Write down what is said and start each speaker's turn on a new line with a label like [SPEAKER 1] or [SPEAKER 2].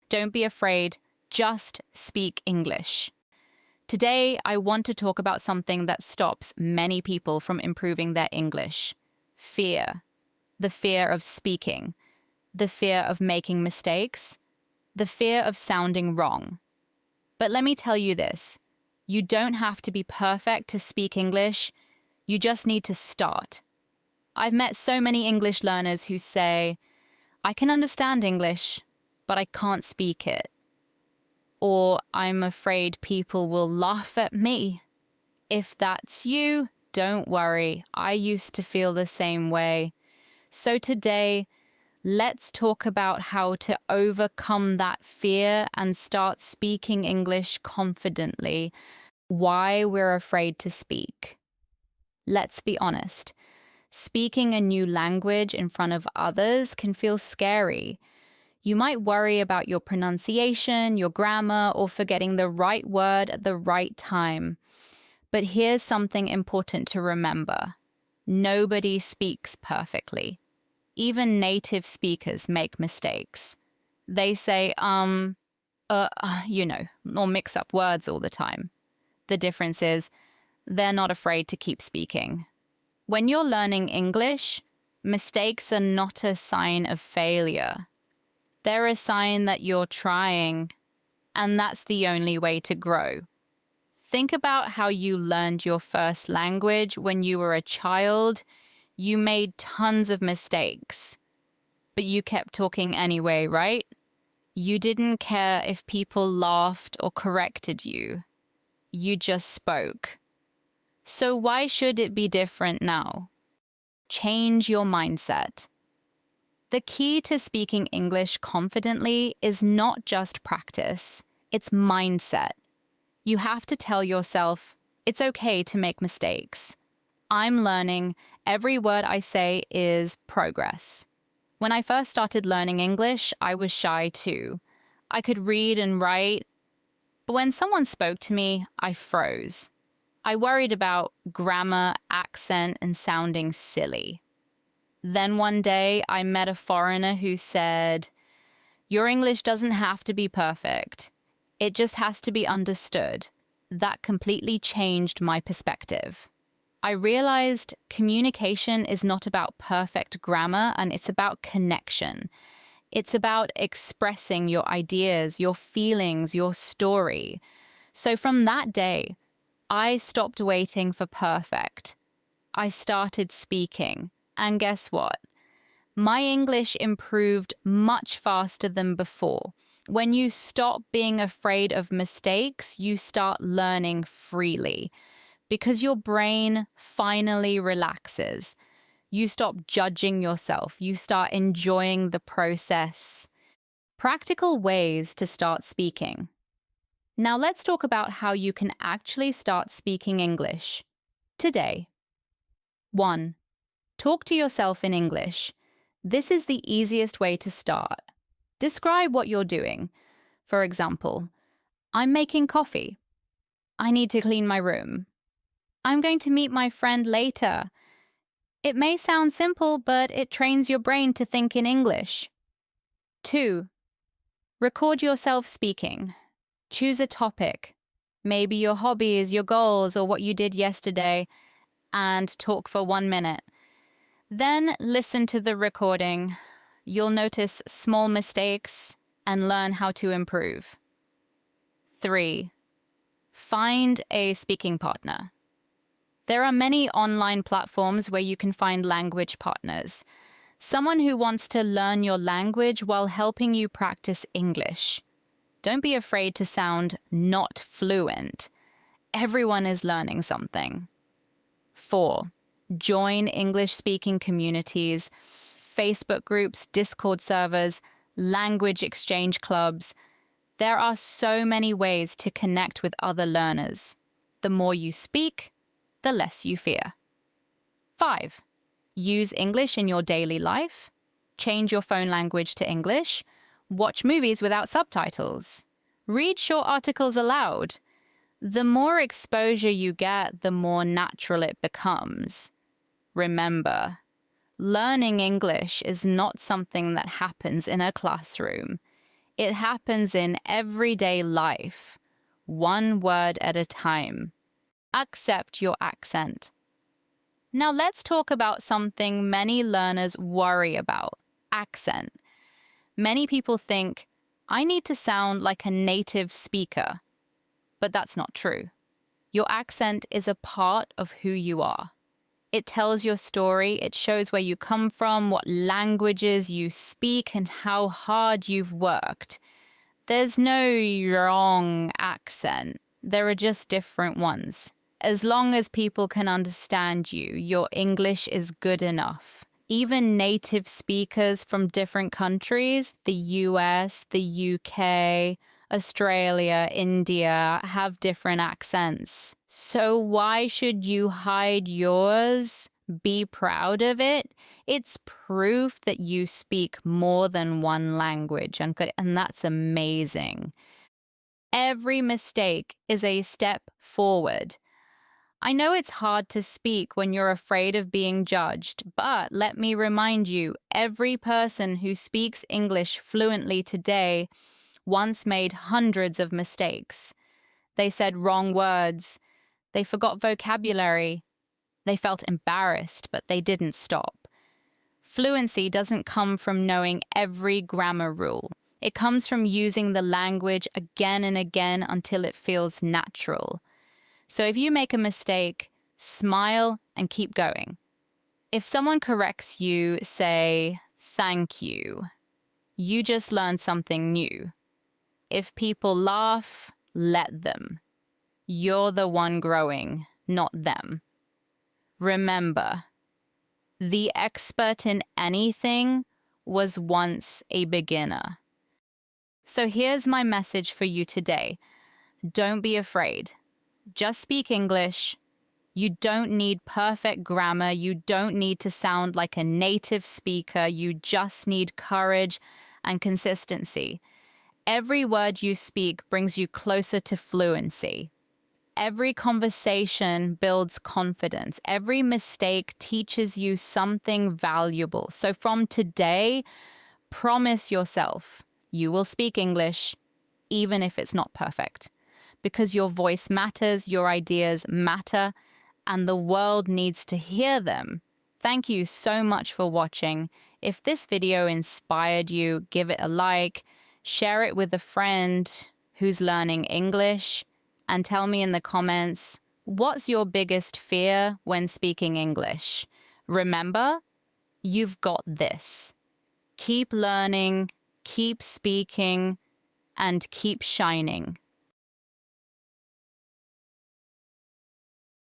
[SPEAKER 1] Don't be afraid, just speak English. Today, I want to talk about something that stops many people from improving their English. Fear. The fear of speaking. The fear of making mistakes. The fear of sounding wrong. But let me tell you this. You don't have to be perfect to speak English. You just need to start. I've met so many English learners who say, I can understand English, but I can't speak it. Or I'm afraid people will laugh at me. If that's you, don't worry. I used to feel the same way. So today, let's talk about how to overcome that fear and start speaking English confidently. Why we're afraid to speak. Let's be honest. Speaking a new language in front of others can feel scary. You might worry about your pronunciation, your grammar, or forgetting the right word at the right time. But here's something important to remember. Nobody speaks perfectly. Even native speakers make mistakes. They say, or mix up words all the time. The difference is, they're not afraid to keep speaking. When you're learning English, mistakes are not a sign of failure. They're a sign that you're trying, and that's the only way to grow. Think about how you learned your first language when you were a child. You made tons of mistakes, but you kept talking anyway, right? You didn't care if people laughed or corrected you. You just spoke. So why should it be different now? Change your mindset. The key to speaking English confidently is not just practice, it's mindset. You have to tell yourself, it's okay to make mistakes. I'm learning. Every word I say is progress. When I first started learning English, I was shy too. I could read and write, but when someone spoke to me, I froze. I worried about grammar, accent, and sounding silly. Then one day, I met a foreigner who said, your English doesn't have to be perfect. It just has to be understood. That completely changed my perspective. I realized communication is not about perfect grammar, and it's about connection. It's about expressing your ideas, your feelings, your story. So from that day, I stopped waiting for perfect. I started speaking. And guess what? My English improved much faster than before. When you stop being afraid of mistakes, you start learning freely because your brain finally relaxes. You stop judging yourself. You start enjoying the process. Practical ways to start speaking. Now let's talk about how you can actually start speaking English today. 1. Talk to yourself in English. This is the easiest way to start. Describe what you're doing. For example, I'm making coffee. I need to clean my room. I'm going to meet my friend later. It may sound simple, but it trains your brain to think in English. 2. Record yourself speaking. Choose a topic. Maybe your hobbies, your goals, or what you did yesterday, and talk for 1 minute. Then listen to the recording. You'll notice small mistakes and learn how to improve. 3. Find a speaking partner. There are many online platforms where you can find language partners. Someone who wants to learn your language while helping you practice English. Don't be afraid to sound not fluent. Everyone is learning something. 4. Join English-speaking communities, Facebook groups, Discord servers, language exchange clubs. There are so many ways to connect with other learners. The more you speak, the less you fear. 5. Use English in your daily life. Change your phone language to English. Watch movies without subtitles. Read short articles aloud. The more exposure you get, the more natural it becomes. Remember, learning English is not something that happens in a classroom. It happens in everyday life, one word at a time. Accept your accent. Now let's talk about something many learners worry about: accent. Many people think, I need to sound like a native speaker. But that's not true. Your accent is a part of who you are. It tells your story, it shows where you come from, what languages you speak, and how hard you've worked. There's no wrong accent. There are just different ones. As long as people can understand you, your English is good enough. Even native speakers from different countries, the US, the UK, Australia, India, have different accents. So why should you hide yours? Be proud of it. It's proof that you speak more than one language, and that's amazing. Every mistake is a step forward. I know it's hard to speak when you're afraid of being judged, but let me remind you, every person who speaks English fluently today once made hundreds of mistakes. They said wrong words. They forgot vocabulary. They felt embarrassed, but they didn't stop. Fluency doesn't come from knowing every grammar rule. It comes from using the language again and again until it feels natural. So if you make a mistake, smile and keep going. If someone corrects you, say, thank you. You just learned something new. If people laugh, let them. You're the one growing, not them. Remember, the expert in anything was once a beginner. So here's my message for you today. Don't be afraid. Just speak English. You don't need perfect grammar. You don't need to sound like a native speaker. You just need courage and consistency. Every word you speak brings you closer to fluency. Every conversation builds confidence. Every mistake teaches you something valuable. So from today, promise yourself you will speak English, even if it's not perfect. Because your voice matters, your ideas matter, and the world needs to hear them. Thank you so much for watching. If this video inspired you, give it a like, share it with a friend who's learning English, and tell me in the comments, what's your biggest fear when speaking English? Remember, you've got this. Keep learning, keep speaking, and keep shining.